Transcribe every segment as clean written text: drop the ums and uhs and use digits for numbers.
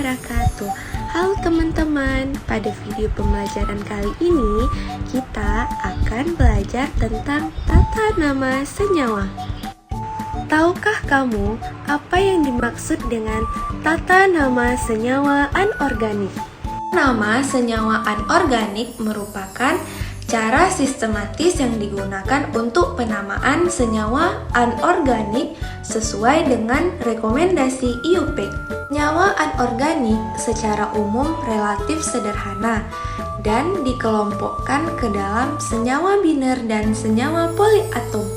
wabarakatuh. Halo teman-teman, pada video pembelajaran kali ini kita akan belajar tentang tata nama senyawa. Tahukah kamu apa yang dimaksud dengan tata nama senyawa anorganik? Nama senyawa anorganik merupakan cara sistematis yang digunakan untuk penamaan senyawa anorganik sesuai dengan rekomendasi IUPAC. Senyawa anorganik secara umum relatif sederhana dan dikelompokkan ke dalam senyawa biner dan senyawa poliatom.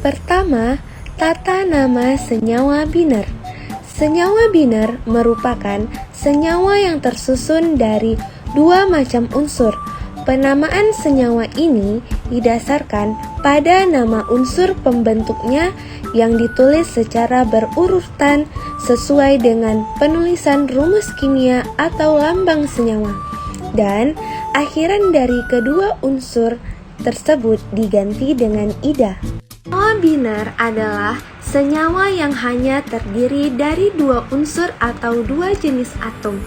Pertama, tata nama senyawa biner. Senyawa biner merupakan senyawa yang tersusun dari dua macam unsur. Penamaan senyawa ini didasarkan pada nama unsur pembentuknya yang ditulis secara berurutan sesuai dengan penulisan rumus kimia atau lambang senyawa, dan akhiran dari kedua unsur tersebut diganti dengan ida. Senyawa biner adalah senyawa yang hanya terdiri dari dua unsur atau dua jenis atom.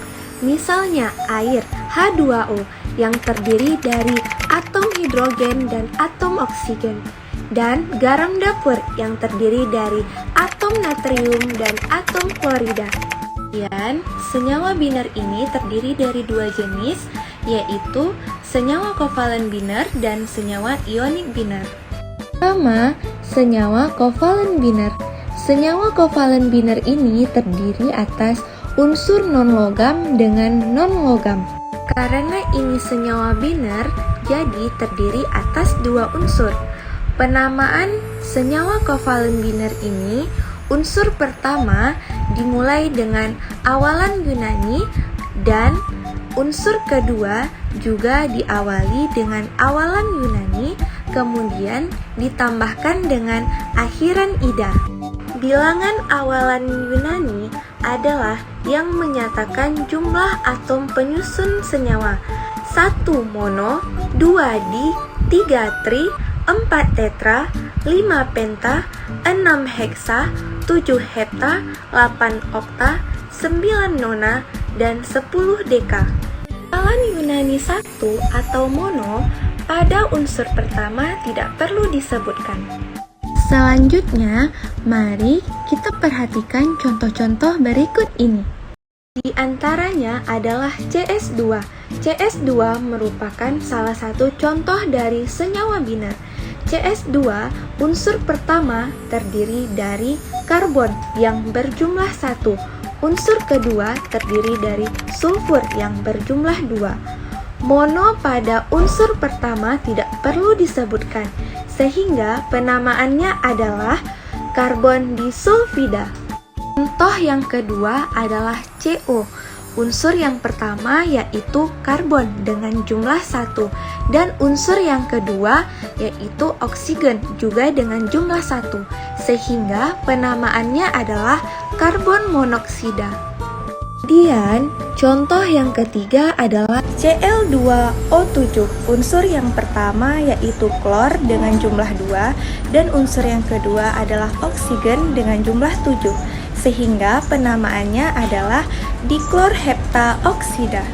Misalnya air H2O yang terdiri dari atom hidrogen dan atom oksigen, dan garam dapur yang terdiri dari atom natrium dan atom klorida. Dan senyawa biner ini terdiri dari dua jenis, yaitu senyawa kovalen biner dan senyawa ionik biner. Pertama, senyawa kovalen biner. Senyawa kovalen biner ini terdiri atas unsur non-logam dengan non-logam. Karena ini senyawa biner, jadi terdiri atas dua unsur. Penamaan senyawa kovalen biner ini, unsur pertama dimulai dengan awalan Yunani dan unsur kedua juga diawali dengan awalan Yunani, kemudian ditambahkan dengan akhiran ida. Bilangan awalan Yunani adalah yang menyatakan jumlah atom penyusun senyawa. 1 mono, 2 di, 3 tri, 4 tetra, 5 penta, 6 heksa, 7 hepta, 8 okta, 9 nona, dan 10 deka. Awalan Yunani 1 atau mono pada unsur pertama tidak perlu disebutkan. Selanjutnya, mari kita perhatikan contoh-contoh berikut ini. Di antaranya adalah CS2. CS2 merupakan salah satu contoh dari senyawa biner. CS2, unsur pertama terdiri dari karbon yang berjumlah 1. Unsur kedua terdiri dari sulfur yang berjumlah 2. Mono pada unsur pertama tidak perlu disebutkan, sehingga penamaannya adalah karbon disulfida. Contoh yang kedua adalah CO. Unsur yang pertama yaitu karbon dengan jumlah 1, dan unsur yang kedua yaitu oksigen juga dengan jumlah 1, sehingga penamaannya adalah karbon monoksida. Kemudian, contoh yang ketiga adalah Cl2O7. Unsur yang pertama yaitu klor dengan jumlah 2, dan unsur yang kedua adalah oksigen dengan jumlah 7, sehingga penamaannya adalah diklorheptaoksida.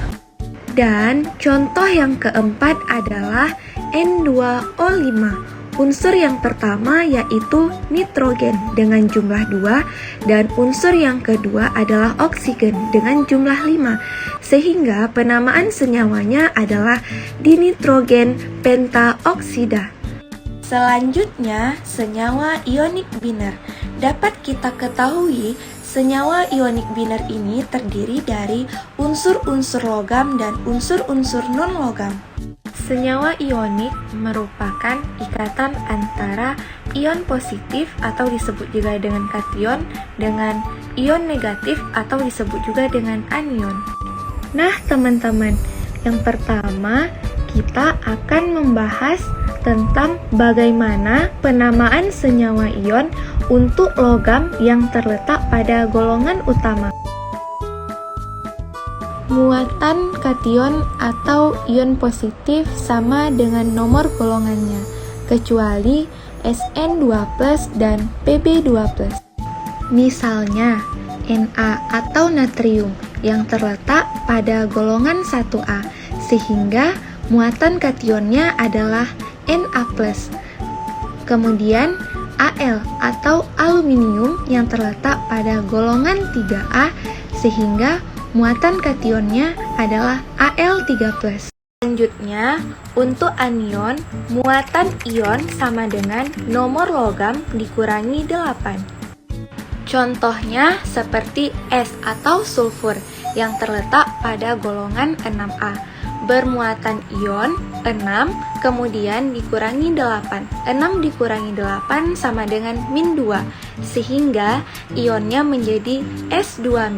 Dan contoh yang keempat adalah N2O5. Unsur yang pertama yaitu nitrogen dengan jumlah 2, dan unsur yang kedua adalah oksigen dengan jumlah 5, sehingga penamaan senyawanya adalah dinitrogen pentaoksida. Selanjutnya, senyawa ionik biner. Dapat kita ketahui, senyawa ionik biner ini terdiri dari unsur-unsur logam dan unsur-unsur non-logam. Senyawa ionik merupakan ikatan antara ion positif atau disebut juga dengan kation dengan ion negatif atau disebut juga dengan anion. Nah teman-teman, yang pertama kita akan membahas tentang bagaimana penamaan senyawa ion untuk logam yang terletak pada golongan utama. Muatan kation atau ion positif sama dengan nomor golongannya, kecuali Sn2+ dan Pb2+. Misalnya, Na atau natrium yang terletak pada golongan 1A, sehingga muatan kationnya adalah Na+. Kemudian Al atau aluminium yang terletak pada golongan 3A, sehingga muatan kationnya adalah Al3+. Selanjutnya, untuk anion, muatan ion sama dengan nomor logam dikurangi 8. Contohnya seperti es atau sulfur yang terletak pada golongan 6A. Bermuatan ion 6, kemudian dikurangi 8. 6 dikurangi 8 sama dengan -2, sehingga ionnya menjadi S2-.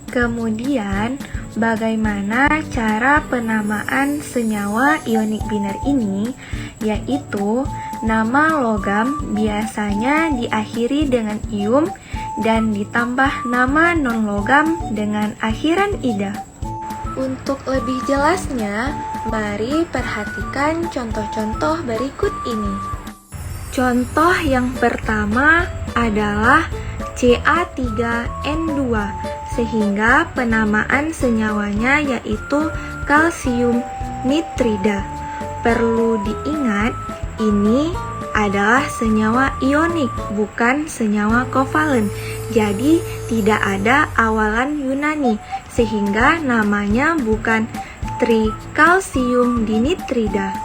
Kemudian, bagaimana cara penamaan senyawa ionik biner ini? Yaitu, nama logam biasanya diakhiri dengan ium dan ditambah nama non-logam dengan akhiran ida. Untuk lebih jelasnya, mari perhatikan contoh-contoh berikut ini. Contoh yang pertama adalah Ca3N2, sehingga penamaan senyawanya yaitu kalsium nitrida. Perlu diingat, ini adalah senyawa ionik, bukan senyawa kovalen. Jadi tidak ada awalan Yunani, sehingga namanya bukan trikalsium dinitrida.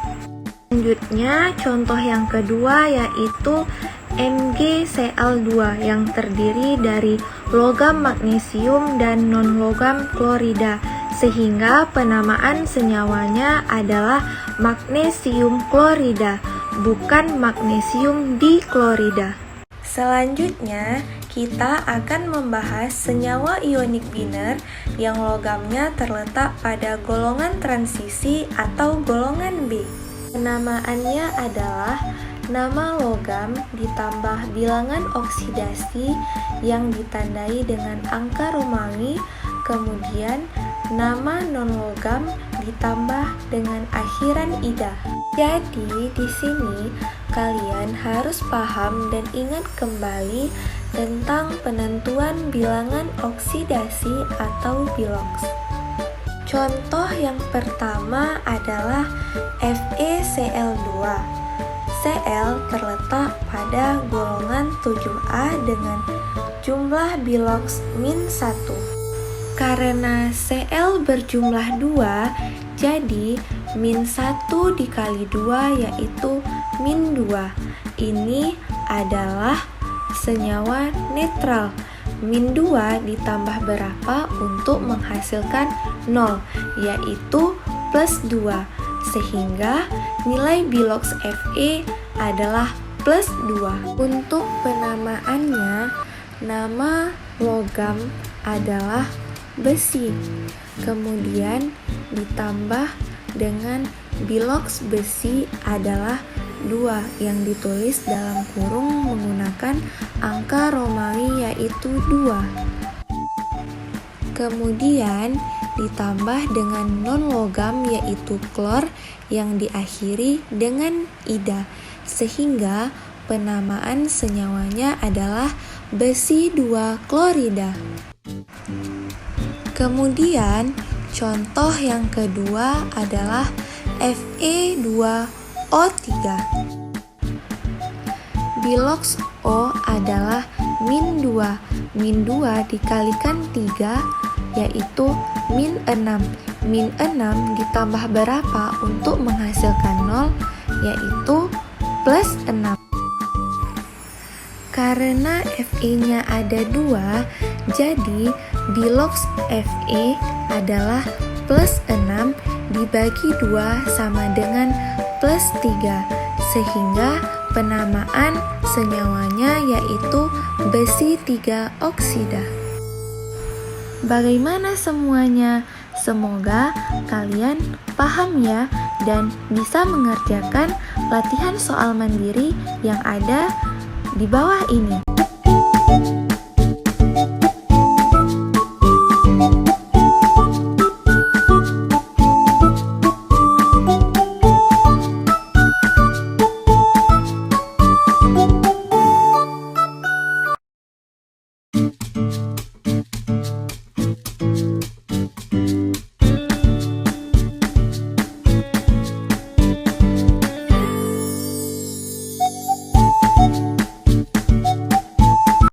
Selanjutnya, contoh yang kedua yaitu MgCl2 yang terdiri dari logam magnesium dan non-logam klorida, sehingga penamaan senyawanya adalah magnesium klorida, bukan magnesium diklorida. Selanjutnya, kita akan membahas senyawa ionik biner yang logamnya terletak pada golongan transisi atau golongan B. Penamaannya adalah nama logam ditambah bilangan oksidasi yang ditandai dengan angka Romawi, kemudian nama non-logam ditambah dengan akhiran ida. Jadi di sini kalian harus paham dan ingat kembali tentang penentuan bilangan oksidasi atau bilox. Contoh yang pertama adalah FeCl2. Cl terletak pada golongan 7A dengan jumlah bilox -1. Karena Cl berjumlah 2, jadi -1 dikali 2 yaitu -2. Ini adalah senyawa netral. -2 ditambah berapa untuk menghasilkan 0, yaitu +2. Sehingga nilai bilox Fe adalah +2. Untuk penamaannya, nama logam adalah besi, kemudian ditambah dengan bilox besi adalah 2 yang ditulis dalam kurung menggunakan angka Romawi yaitu 2. Kemudian ditambah dengan non-logam yaitu klor yang diakhiri dengan ida, sehingga penamaan senyawanya adalah besi 2 klorida. Kemudian contoh yang kedua adalah Fe2O3. Bilox O adalah -2. -2 dikalikan 3 yaitu -6. -6 ditambah berapa untuk menghasilkan 0, yaitu +6. Karena Fe-nya ada 2, jadi bilox Fe adalah +6 dibagi 2 sama dengan +3, sehingga penamaan senyawanya yaitu besi 3 oksida. Bagaimana semuanya? Semoga kalian paham ya dan bisa mengerjakan latihan soal mandiri yang ada di bawah ini.